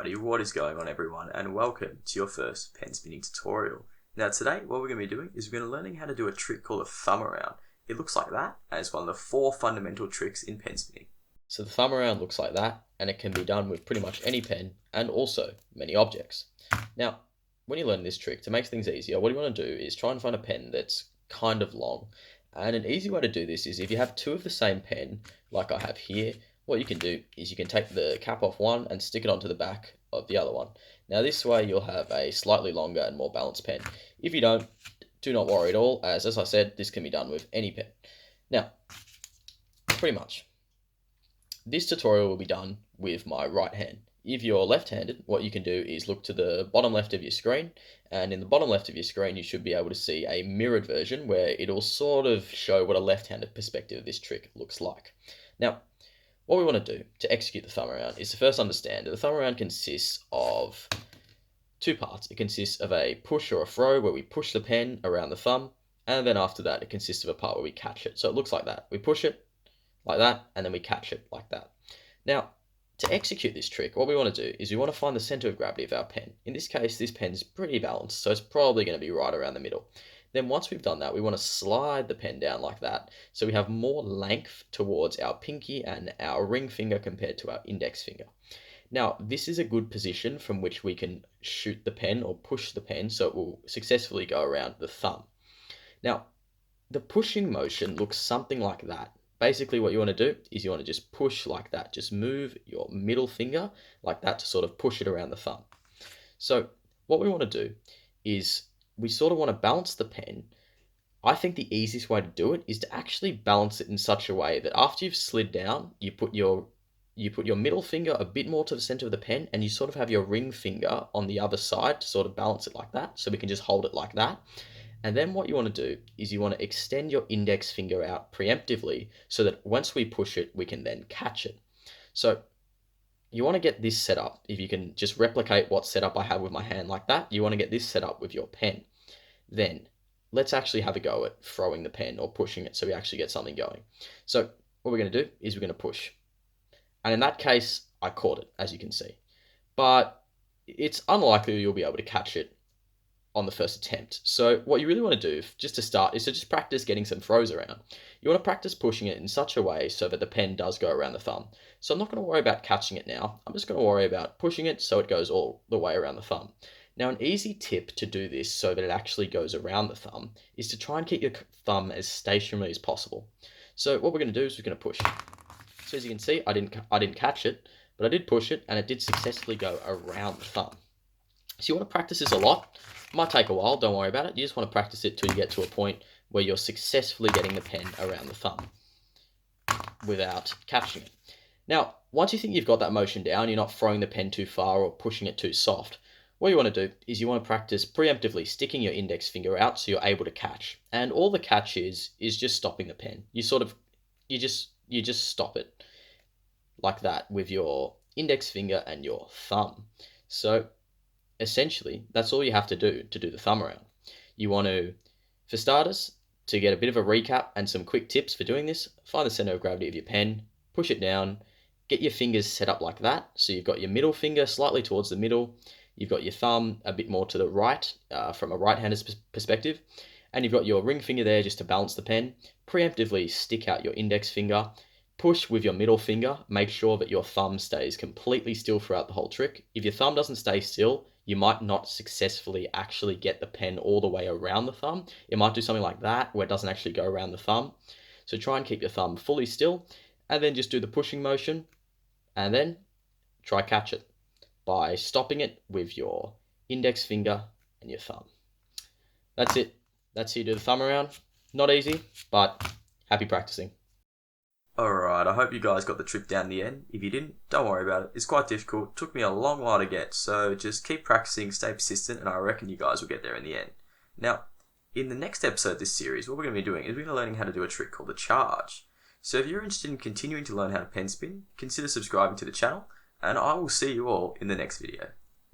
Alrighty, what is going on everyone, and welcome to your first pen spinning tutorial. Now today, what we're going to be doing is we're going to be learning how to do a trick called a thumb around. It looks like that, and it's one of the 4 fundamental tricks in pen spinning. So the thumb around looks like that, and it can be done with pretty much any pen, and also many objects. Now, when you learn this trick, to make things easier, what you want to do is try and find a pen that's kind of long. And an easy way to do this is if you have 2 of the same pen, like I have here, what you can do is you can take the cap off one and stick it onto the back of the other one. Now this way you'll have a slightly longer and more balanced pen. If you don't, do not worry at all, as I said, this can be done with any pen. Now, pretty much, this tutorial will be done with my right hand. If you're left-handed, what you can do is look to the bottom left of your screen, and in the bottom left of your screen you should be able to see a mirrored version where it'll sort of show what a left-handed perspective of this trick looks like. Now, what we want to do to execute the thumb around is to first understand that the thumb around consists of 2 parts. It consists of a push or a throw where we push the pen around the thumb, and then after that it consists of a part where we catch it. So it looks like that. We push it like that, and then we catch it like that. Now, to execute this trick, what we want to do is we want to find the center of gravity of our pen. In this case, this pen's pretty balanced, so it's probably going to be right around the middle. Then once we've done that, we want to slide the pen down like that, so we have more length towards our pinky and our ring finger compared to our index finger. Now, this is a good position from which we can shoot the pen or push the pen so it will successfully go around the thumb. Now, the pushing motion looks something like that. Basically what you want to do is you want to just push like that. Just move your middle finger like that to sort of push it around the thumb. So what we want to do is we sort of want to balance the pen. I think the easiest way to do it is to actually balance it in such a way that after you've slid down, you put your middle finger a bit more to the center of the pen, and you sort of have your ring finger on the other side to sort of balance it like that. So we can just hold it like that. And then what you want to do is you want to extend your index finger out preemptively so that once we push it, we can then catch it. So you want to get this set up. If you can just replicate what setup I have with my hand like that, you want to get this set up with your pen. Then let's actually have a go at throwing the pen or pushing it so we actually get something going. So what we're going to do is we're going to push. And in that case, I caught it, as you can see. But it's unlikely you'll be able to catch it on the first attempt. So what you really want to do, just to start, is to just practice getting some throws around. You want to practice pushing it in such a way so that the pen does go around the thumb. So I'm not going to worry about catching it now. I'm just going to worry about pushing it so it goes all the way around the thumb. Now, an easy tip to do this so that it actually goes around the thumb is to try and keep your thumb as stationary as possible. So what we're going to do is we're going to push. So as you can see, I didn't catch it, but I did push it, and it did successfully go around the thumb. So you want to practice this a lot. It might take a while, don't worry about it. You just want to practice it till you get to a point where you're successfully getting the pen around the thumb without catching it. Now, once you think you've got that motion down, you're not throwing the pen too far or pushing it too soft, what you want to do is you want to practice preemptively sticking your index finger out so you're able to catch. And all the catch is just stopping the pen. You just stop it like that with your index finger and your thumb. So essentially, that's all you have to do the thumb around. You want to, for starters, to get a bit of a recap and some quick tips for doing this, find the center of gravity of your pen, push it down, get your fingers set up like that. So you've got your middle finger slightly towards the middle, you've got your thumb a bit more to the right from a right-hander's perspective, and you've got your ring finger there just to balance the pen. Preemptively stick out your index finger, push with your middle finger, make sure that your thumb stays completely still throughout the whole trick. If your thumb doesn't stay still, you might not successfully actually get the pen all the way around the thumb. It might do something like that where it doesn't actually go around the thumb. So try and keep your thumb fully still, and then just do the pushing motion, and then try catch it by stopping it with your index finger and your thumb. That's it. That's how you do the thumb around. Not easy, but happy practicing. Alright, I hope you guys got the trick down the end. If you didn't, don't worry about it. It's quite difficult. It took me a long while to get, so just keep practicing, stay persistent, and I reckon you guys will get there in the end. Now, in the next episode of this series, what we're going to be doing is we're going to be learning how to do a trick called the charge. So if you're interested in continuing to learn how to pen spin, consider subscribing to the channel, and I will see you all in the next video.